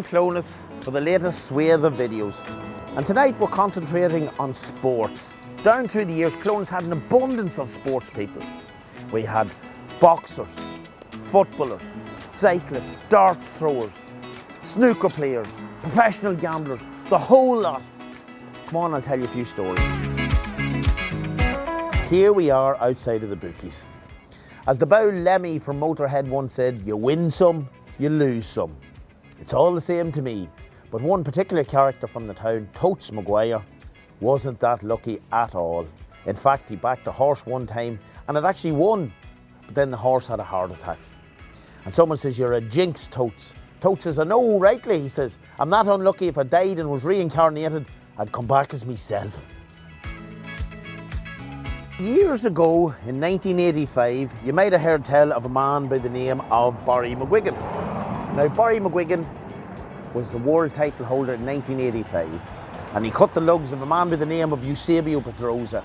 in Clones for the latest swathe of videos. And tonight we're concentrating on sports. Down through the years, Clones had an abundance of sports people. We had boxers, footballers, cyclists, darts throwers, snooker players, professional gamblers, the whole lot. Come on, I'll tell you a few stories. Here we are outside of the bookies. As the bow Lemmy from Motorhead once said, you win some, you lose some. It's all the same to me, but one particular character from the town, Totes Maguire, wasn't that lucky at all. In fact, he backed a horse one time and it actually won, but then the horse had a heart attack. And someone says, you're a jinx, Totes. Totes says, I know, rightly, he says, I'm that unlucky. If I died and was reincarnated, I'd come back as myself. Years ago, in 1985, you might have heard tell of a man by the name of Barry McGuigan. Now, Barry McGuigan was the world title holder in 1985, and he cut the lugs of a man by the name of Eusebio Pedrosa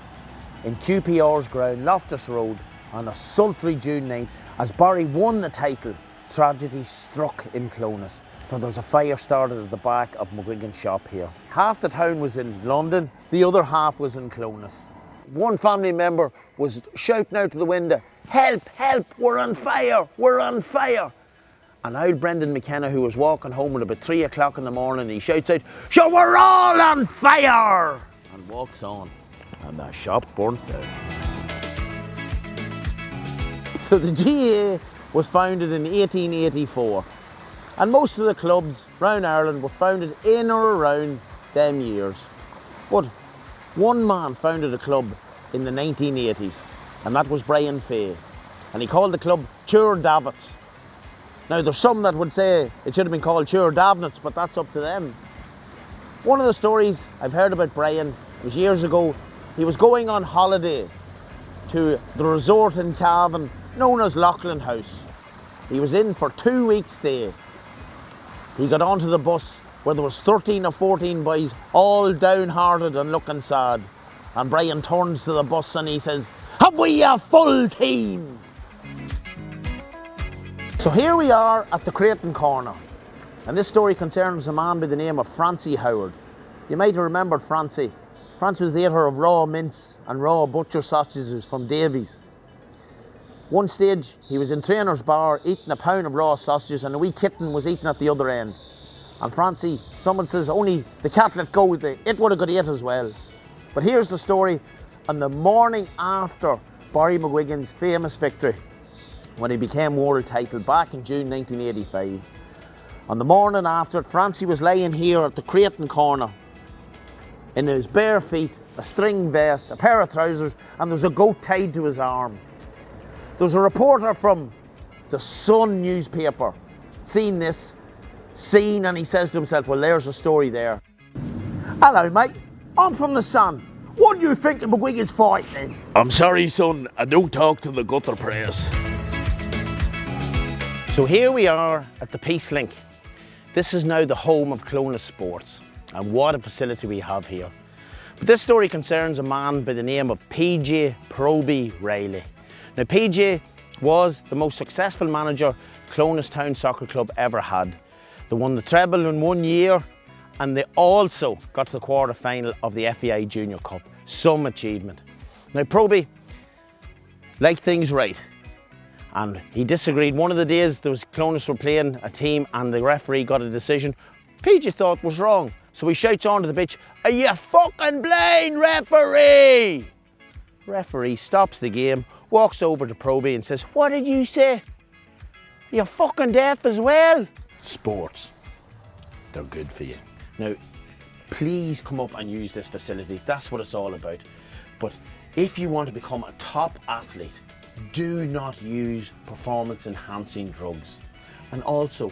in QPR's ground, Loftus Road, on a sultry June night. As Barry won the title, tragedy struck in Clones, for there was a fire started at the back of McGuigan's shop here. Half the town was in London, the other half was in Clones. One family member was shouting out to the window, help, help, we're on fire, we're on fire. And old Brendan McKenna, who was walking home at about 3 o'clock in the morning, he shouts out, sure, we're all on fire! And walks on, and the shop burnt down. So the GAA was founded in 1884, and most of the clubs around Ireland were founded in or around them years. But one man founded a club in the 1980s, and that was Brian Fay, and he called the club Chur Davits. Now there's some that would say it should have been called Chur Davnits, but that's up to them. One of the stories I've heard about Brian was years ago. He was going on holiday to the resort in Cavan known as Loughlin House. He was in for 2 weeks stay. He got onto the bus where there was 13 or 14 boys all downhearted and looking sad. And Brian turns to the bus and he says, have we a full team? So here we are at the Creighton Corner, and this story concerns a man by the name of Francie Howard. You might have remembered Francie. Francie was the eater of raw mince and raw butcher sausages from Davies. One stage he was in Trainer's Bar eating a pound of raw sausages, and a wee kitten was eating at the other end. And Francie, someone says, only the cat let go, it would have got ate as well. But here's the story on the morning after Barry McGuigan's famous victory, when he became world title back in June 1985. On the morning after, Francie was lying here at the Creighton Corner in his bare feet, a string vest, a pair of trousers, and there was a goat tied to his arm. There was a reporter from the Sun newspaper seen this scene, and he says to himself, well, there's a story there. Hello, mate. I'm from the Sun. What do you think of McGuigan's fight then? I'm sorry, son. I don't talk to the gutter press. So here we are at the Peace Link. This is now the home of Clones Sports, and what a facility we have here. But this story concerns a man by the name of PJ Proby Riley. Now PJ was the most successful manager Clones Town Soccer Club ever had. They won the treble in 1 year, and they also got to the quarter final of the FAI Junior Cup. Some achievement. Now Proby liked things right, and he disagreed. One of the days there was Clones were playing a team and the referee got a decision PJ thought was wrong. So he shouts onto the pitch, are you fucking blind, referee? Referee stops the game, walks over to Proby and says, what did you say? You're fucking deaf as well? Sports, they're good for you. Now, please come up and use this facility. That's what it's all about. But if you want to become a top athlete, do not use performance-enhancing drugs. And also,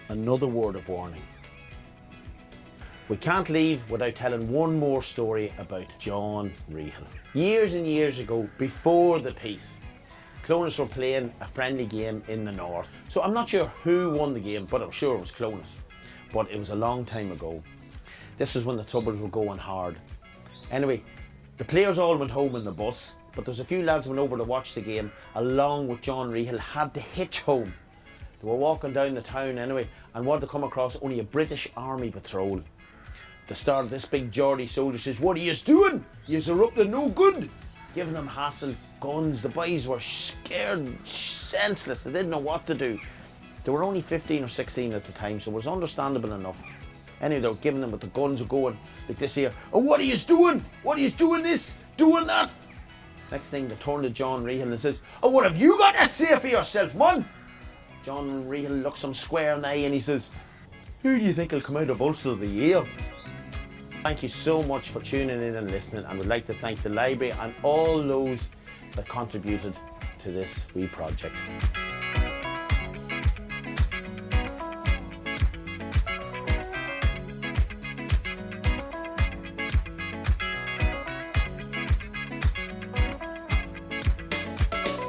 another word of warning. We can't leave without telling one more story about John Rehill. Years and years ago, before the peace, Clones were playing a friendly game in the north. So I'm not sure who won the game, but I'm sure it was Clones. But it was a long time ago. This is when the troubles were going hard. Anyway, the players all went home in the bus, but there's a few lads went over to watch the game, along with John Rehill, had to hitch home. They were walking down the town anyway, and wanted to come across only a British Army patrol. The start, this big Geordie soldier says, "What are you doing? You're up to no good." Giving them hassle, guns. The boys were scared, senseless. They didn't know what to do. They were only 15 or 16 at the time, so it was understandable enough. Anyway, they were giving them, but the guns were going like this here. "Oh, what are you doing? What are you doing this? Doing that?" Next thing, they turned to John Rehill and says, "Oh, what have you got to say for yourself, man?" John Rehill looks him square in the eye and he says, "Who do you think will come out of Ulster of the Year?" Thank you so much for tuning in and listening, and would like to thank the library and all those that contributed to this wee project.